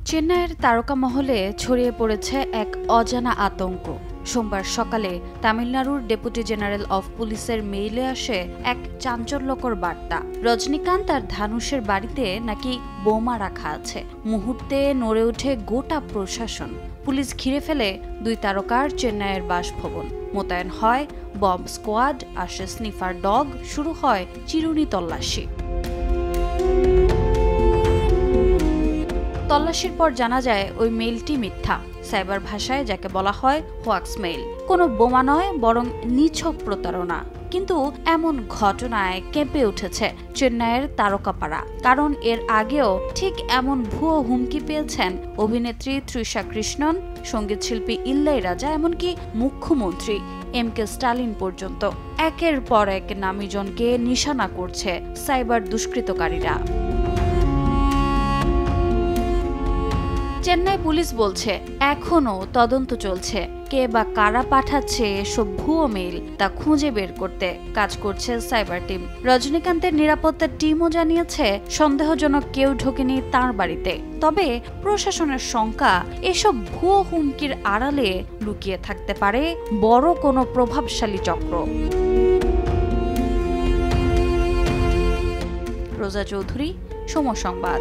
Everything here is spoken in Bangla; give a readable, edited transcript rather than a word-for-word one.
চেন্নাইয়ের তারকা মহলে ছড়িয়ে পড়েছে এক অজানা আতঙ্ক। সোমবার সকালে তামিলনাড়ুর ডেপুটি জেনারেল অফ পুলিশের মেইলে আসে এক চাঞ্চল্যকর বার্তা। রজনীকান্ত আর ধানুষের বাড়িতে নাকি বোমা রাখা আছে। মুহূর্তে নড়ে ওঠে গোটা প্রশাসন। পুলিশ ঘিরে ফেলে দুই তারকার চেন্নাইয়ের বাসভবন। মোতায়েন হয় বম্ব স্কোয়াড, আসে স্নিফার ডগ, শুরু হয় চিরুনি তল্লাশি। তল্লাশির পর জানা যায় ওই মেইলটি মিথ্যা। সাইবার ভাষায় যাকে বলা হয় হোয়াক্স মেইল। কোনো বোমা নয়, বরং নিছক প্রতারণা। কিন্তু এমন ঘটনায় কেঁপে উঠেছে চেন্নাইয়ের তারকাপাড়া। কারণ এর আগেও ঠিক এমন ভুয়ো হুমকি পেয়েছেন অভিনেত্রী তৃষা কৃষ্ণন, সঙ্গীতশিল্পী ইল্লাইরাজা, এমনকি মুখ্যমন্ত্রী এম.কে. স্টালিন পর্যন্ত। একের পর এক নামীজনকে নিশানা করছে সাইবার দুষ্কৃতকারীরা। চেন্নাই পুলিশ বলছে এখনো তদন্ত চলছে। কে বা কারা পাঠাচ্ছে এসব ভুয়ো মেইল তা খুঁজে বের করতে কাজ করছে সাইবার টিম। রজনীকান্তের নিরাপত্তার টিমও জানিয়েছে সন্দেহজনক কেউ ঢোকেনি তাঁর বাড়িতে। তবে প্রশাসনের শঙ্কা, এসব ভুয়ো হুমকির আড়ালে লুকিয়ে থাকতে পারে বড় কোনো প্রভাবশালী চক্র। রোজা চৌধুরী, সময় সংবাদ।